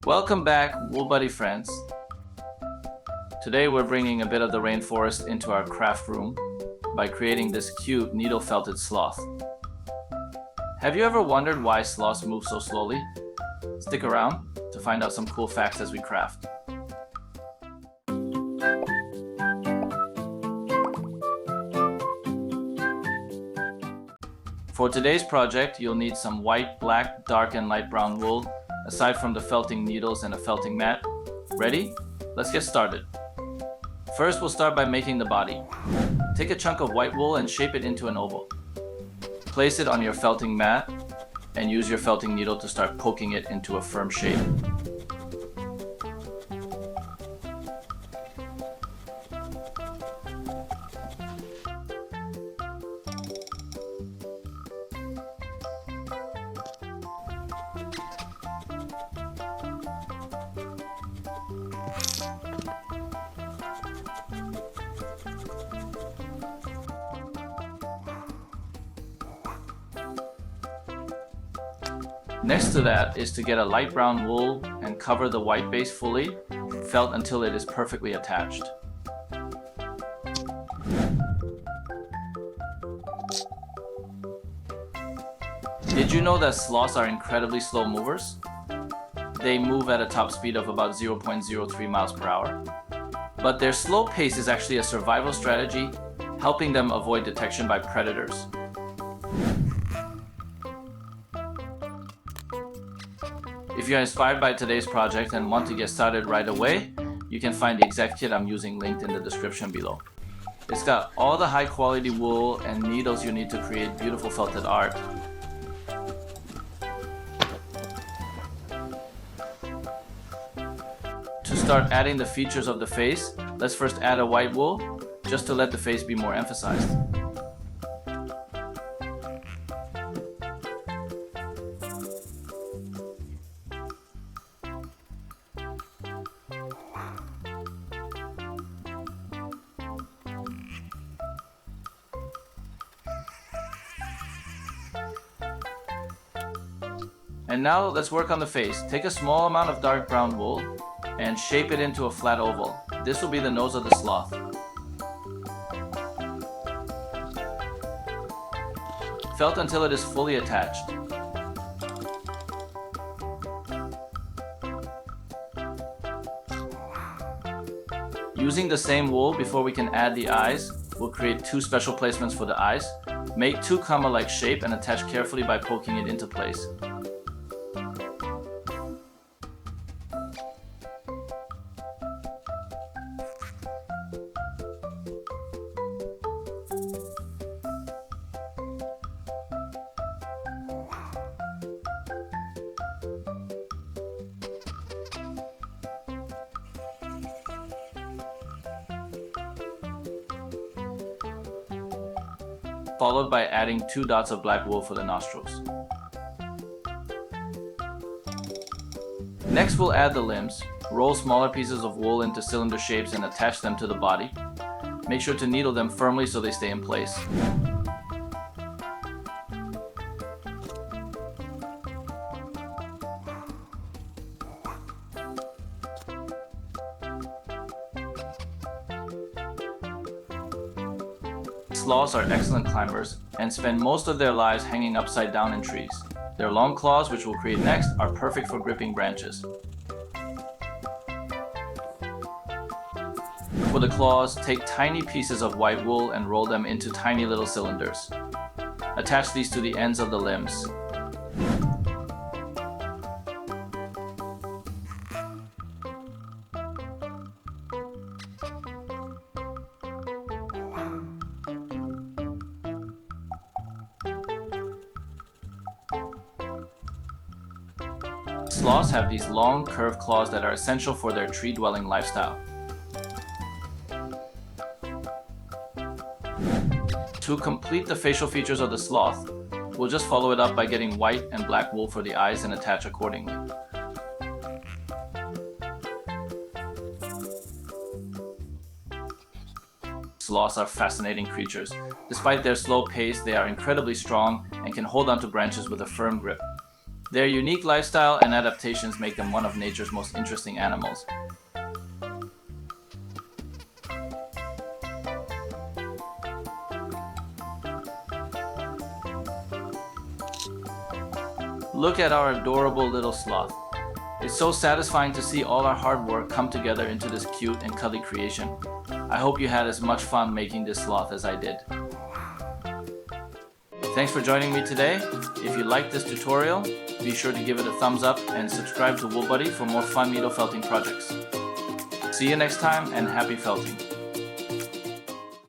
Welcome back, Woolbuddy friends. Today we're bringing a bit of the rainforest into our craft room by creating this cute needle-felted sloth. Have you ever wondered why sloths move so slowly? Stick around to find out some cool facts as we craft. For today's project, you'll need some white, black, dark, and light brown wool, aside from the felting needles and a felting mat. Ready? Let's get started. First, we'll start by making the body. Take a chunk of white wool and shape it into an oval. Place it on your felting mat and use your felting needle to start poking it into a firm shape. Next to that is to get a light brown wool and cover the white base fully, felt until it is perfectly attached. Did you know that sloths are incredibly slow movers? They move at a top speed of about 0.03 miles per hour. But their slow pace is actually a survival strategy, helping them avoid detection by predators. If you're inspired by today's project and want to get started right away, you can find the exact kit I'm using linked in the description below. It's got all the high quality wool and needles you need to create beautiful felted art. To start adding the features of the face, let's first add a white wool, just to let the face be more emphasized. And now let's work on the face. Take a small amount of dark brown wool and shape it into a flat oval. This will be the nose of the sloth. Felt until it is fully attached. Using the same wool before we can add the eyes, we'll create two special placements for the eyes. Make two comma-like shape and attach carefully by poking it into place. Followed by adding 2 dots of black wool for the nostrils. Next, we'll add the limbs. Roll smaller pieces of wool into cylinder shapes and attach them to the body. Make sure to needle them firmly so they stay in place. Sloths are excellent climbers and spend most of their lives hanging upside down in trees. Their long claws, which we'll create next, are perfect for gripping branches. For the claws, take tiny pieces of white wool and roll them into tiny little cylinders. Attach these to the ends of the limbs. Sloths have these long, curved claws that are essential for their tree-dwelling lifestyle. To complete the facial features of the sloth, we'll just follow it up by getting white and black wool for the eyes and attach accordingly. Sloths are fascinating creatures. Despite their slow pace, they are incredibly strong and can hold onto branches with a firm grip. Their unique lifestyle and adaptations make them one of nature's most interesting animals. Look at our adorable little sloth. It's so satisfying to see all our hard work come together into this cute and cuddly creation. I hope you had as much fun making this sloth as I did. Thanks for joining me today. If you liked this tutorial, be sure to give it a thumbs up and subscribe to Woolbuddy for more fun needle felting projects. See you next time and happy felting!